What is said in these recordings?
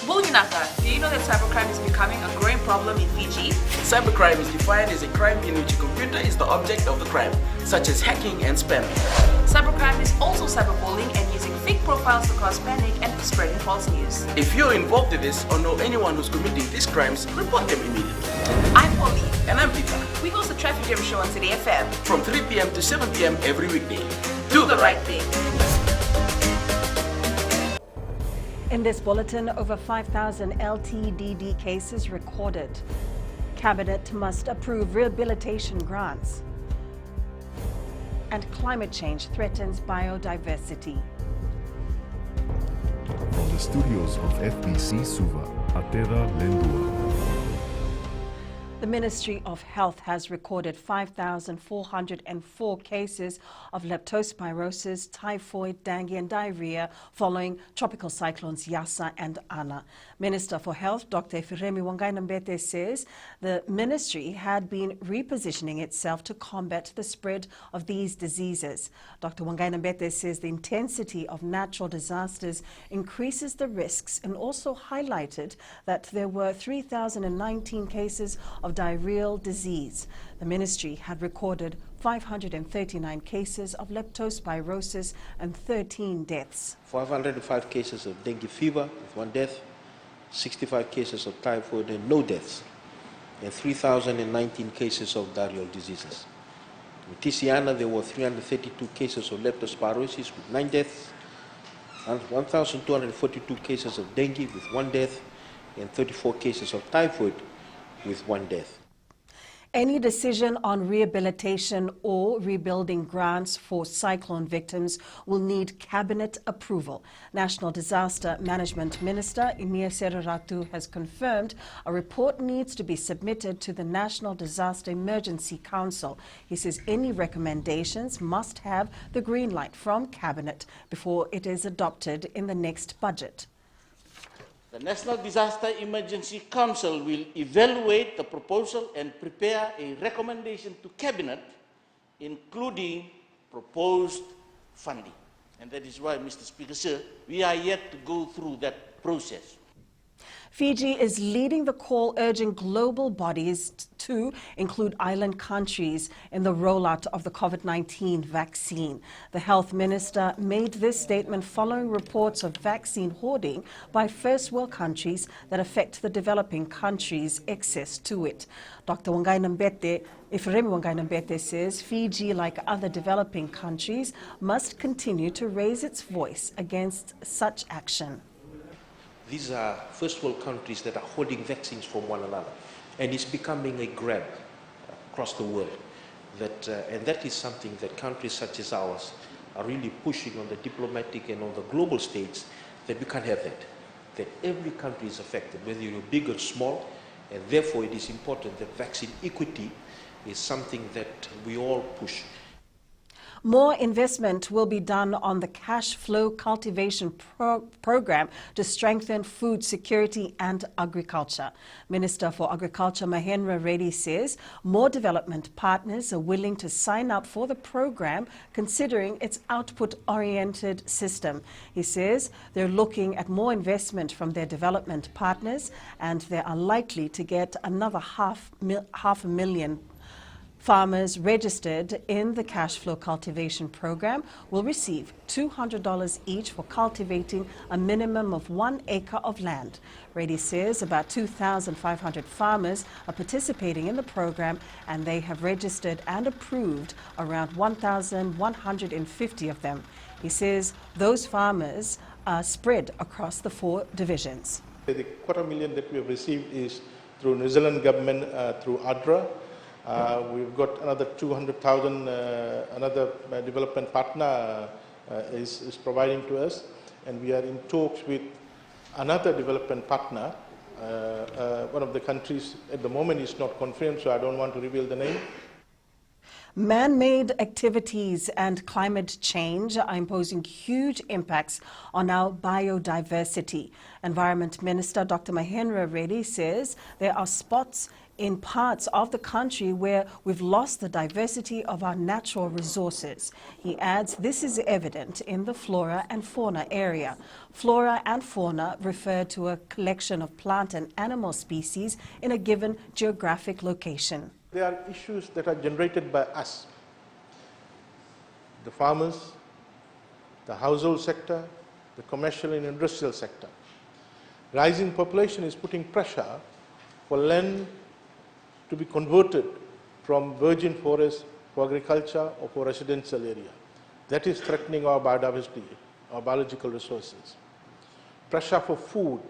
Bulginaka, do you know that cybercrime is becoming a growing problem in Fiji? Cybercrime is defined as a crime in which a computer is the object of the crime, such as hacking and spamming. Cybercrime is also cyberbullying and using fake profiles to cause panic and spreading false news. If you're involved in this or know anyone who's committing these crimes, report them immediately. I'm Polly. And I'm Peter. We host the Traffic Jam Show on City FM. From 3 p.m. to 7 p.m. every weekday. Do the right thing. In this bulletin, over 5,000 LTDD cases recorded. Cabinet must approve rehabilitation grants. And climate change threatens biodiversity. From the studios of FBC Suva, Atera Lendua. The Ministry of Health has recorded 5,404 cases of leptospirosis, typhoid, dengue and diarrhea following tropical cyclones Yasa and Ana. Minister for Health, Dr. Efiremi Wangainambete, says the ministry had been repositioning itself to combat the spread of these diseases. Dr. Wangainambete says the intensity of natural disasters increases the risks and also highlighted that there were 3,019 cases of diarrheal disease. The ministry had recorded 539 cases of leptospirosis and 13 deaths. 505 cases of dengue fever with 1 death, 65 cases of typhoid and no deaths, and 3,019 cases of diarrheal diseases. In Tiziana, there were 332 cases of leptospirosis with 9 deaths, and 1,242 cases of dengue with 1 death, and 34 cases of typhoid with 1 death. Any decision on rehabilitation or rebuilding grants for cyclone victims will need cabinet approval. National Disaster Management Minister Emir Sereratu has confirmed a report needs to be submitted to the National Disaster Emergency Council. He says any recommendations must have the green light from cabinet before it is adopted in the next budget. The National Disaster Emergency Council will evaluate the proposal and prepare a recommendation to Cabinet, including proposed funding. And that is why, Mr. Speaker, sir, we are yet to go through that process. Fiji is leading the call urging global bodies to include island countries in the rollout of the COVID-19 vaccine. The health minister made this statement following reports of vaccine hoarding by first world countries that affect the developing countries' access to it. Dr. Wangainambete, Efiremi Wangainambete says Fiji, like other developing countries, must continue to raise its voice against such action. These are first world countries that are holding vaccines from one another, and it's becoming a grab across the world. And that is something that countries such as ours are really pushing on the diplomatic and on the global stage, that we can't have that every country is affected, whether you're big or small, and therefore it is important that vaccine equity is something that we all push. More investment will be done on the cash flow cultivation program to strengthen food security and agriculture. Minister for Agriculture Mahendra Reddy says more development partners are willing to sign up for the program considering its output-oriented system. He says they're looking at more investment from their development partners and they are likely to get another half a million. Farmers registered in the cash flow cultivation program will receive $200 each for cultivating a minimum of 1 acre of land. Reddy says about 2,500 farmers are participating in the program and they have registered and approved around 1,150 of them. He says those farmers are spread across the 4 divisions. The $250,000 that we have received is through New Zealand government, through ADRA. We've got another 200,000, another development partner is providing to us, and we are in talks with another development partner. One of the countries at the moment is not confirmed, so I don't want to reveal the name. Man-made activities and climate change are imposing huge impacts on our biodiversity. Environment Minister Dr. Mahendra Reddy says there are spots in parts of the country where we've lost the diversity of our natural resources. He adds this is evident in the flora and fauna area. Flora and fauna refer to a collection of plant and animal species in a given geographic location. There are issues that are generated by us, the farmers, the household sector, the commercial and industrial sector. Rising population is putting pressure for land to be converted from virgin forest for agriculture or for residential area. That is threatening our biodiversity, our biological resources. Pressure for food.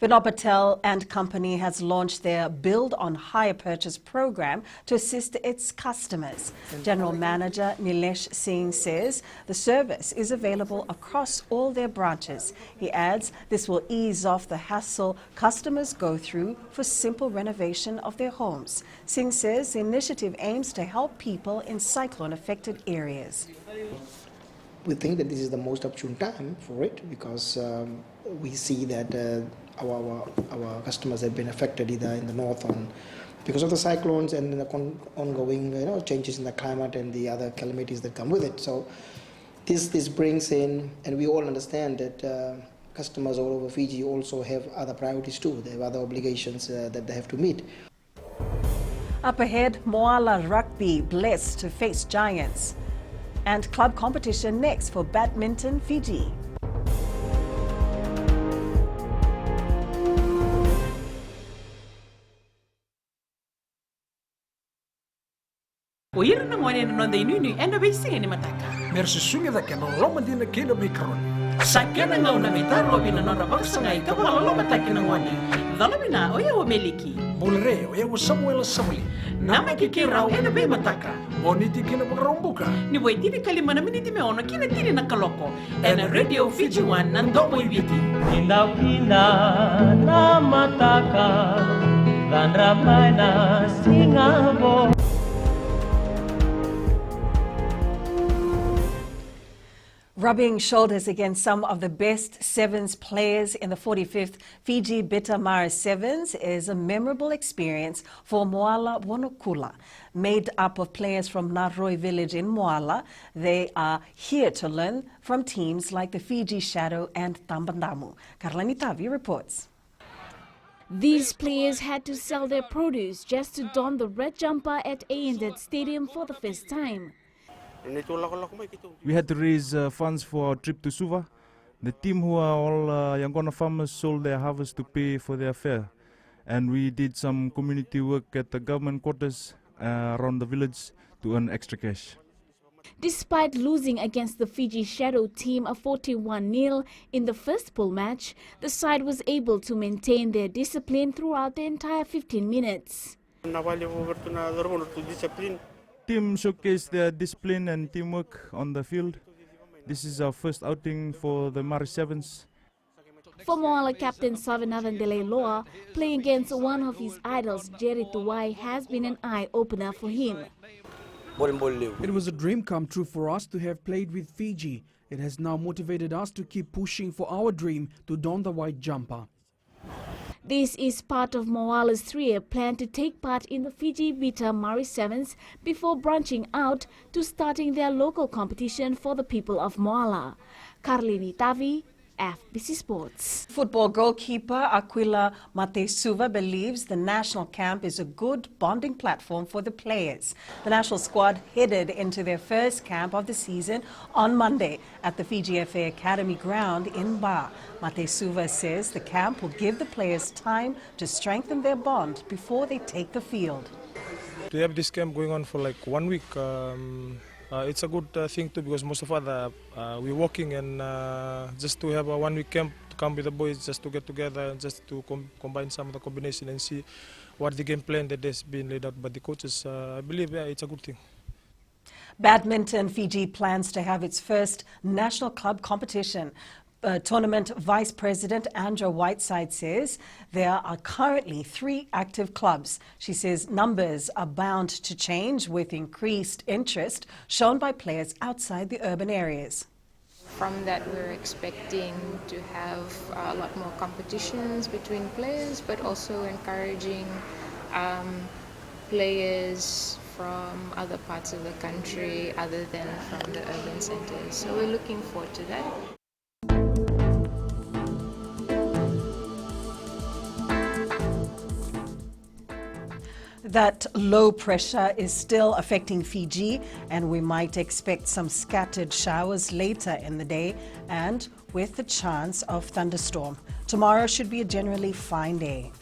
Vinod Patel and company has launched their Build on Hire purchase program to assist its customers. General Manager Nilesh Singh says the service is available across all their branches. He adds this will ease off the hassle customers go through for simple renovation of their homes. Singh says the initiative aims to help people in cyclone-affected areas. We think that this is the most opportune time for it because we see that our customers have been affected either in the north because of the cyclones and the ongoing changes in the climate and the other calamities that come with it. So this brings in, and we all understand that customers all over Fiji also have other priorities too. They have other obligations that they have to meet. Up ahead, Moala Rugby blessed to face Giants. And club competition next for Badminton Fiji. Oira na ngwane na nonda inuni enda beisinga ni mataka. Mersusunga da kena loma dina kena mikron. Sakena ngau na mitaro bina nora baksunga ika wala loma taki na ngwane. Dhala bina oya wa meliki. Mulre oya wa Samuel Samuli. Nama kikira enda bei mataka. Moniti kena bakarombuka. Ni waitini kalima na miniti meono kina tiri na kaloko. Ena Radio Fiji One na ndomo ibiti. Indaukina na mataka. Vandramai na singabo. Rubbing shoulders against some of the best sevens players in the 45th Fiji Bitter Mara Sevens is a memorable experience for Moala Wonokula. Made up of players from Naroi village in Moala, they are here to learn from teams like the Fiji Shadow and Tambandamu. Karlani Tavi reports. These players had to sell their produce just to don the red jumper at A&Z Stadium for the first time. We had to raise funds for our trip to Suva. The team who are all Yangona farmers sold their harvest to pay for their fare. And we did some community work at the government quarters around the village to earn extra cash. Despite losing against the Fiji Shadow team a 41-0 in the first pool match, the side was able to maintain their discipline throughout the entire 15 minutes. Team showcased their discipline and teamwork on the field. This is our first outing for the Mara Sevens. For Moala captain Savanathan Deleiloa, playing against one of his idols, Jerry Tuwai, has been an eye-opener for him. It was a dream come true for us to have played with Fiji. It has now motivated us to keep pushing for our dream to don the white jumper. This is part of Moala's 3-year plan to take part in the Fiji Bitter Mara Sevens before branching out to starting their local competition for the people of Moala. Karlini Tavi, FBC Sports. Football goalkeeper Aquila Matesuva believes the national camp is a good bonding platform for the players. The national squad headed into their first camp of the season on Monday at the Fiji FA Academy ground in Ba. Matesuva says the camp will give the players time to strengthen their bond before they take the field. To have this camp going on for like 1 week, it's a good thing too, because most of us we're working, and just to have a 1 week camp to come with the boys, just to get together and just to combine some of the combination and see what the game plan that has been laid out by the coaches. I believe it's a good thing. Badminton Fiji plans to have its first national club competition. Tournament Vice President Andrea Whiteside says there are currently 3 active clubs. She says numbers are bound to change with increased interest shown by players outside the urban areas. From that, we're expecting to have a lot more competitions between players, but also encouraging players from other parts of the country other than from the urban centers. So we're looking forward to that. That low pressure is still affecting Fiji, and we might expect some scattered showers later in the day and with the chance of thunderstorm. Tomorrow should be a generally fine day.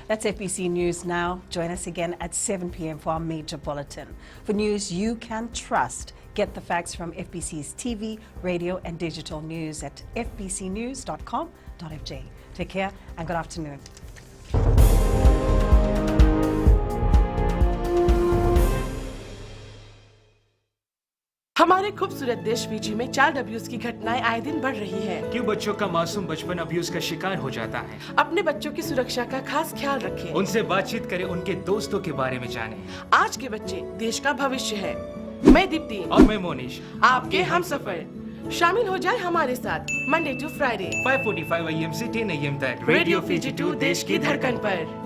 That's FBC News now. Join us again at 7 p.m. for our major bulletin. For news you can trust, get the facts from FBC's TV, radio and digital news at fbcnews.com.fj. Take care and good afternoon. हमारे खूबसूरत देश Fiji में child abuse की घटनाएं आए दिन बढ़ रही हैं। क्यों बच्चों का मासूम बचपन अब्यूज का शिकार हो जाता है? अपने बच्चों की सुरक्षा का खास ख्याल रखें। उनसे बातचीत करें, उनके दोस्तों के बारे में जानें। आज के बच्चे देश का भविष्य है। मैं दीप्ति और मैं मोनिश, आपके हमसफर। शामिल हो जाए हमारे साथ मंडे टू फ्राइडे 5:45 AM से 10 AM तक रेडियो फिजी 2 देश की धड़कन पर।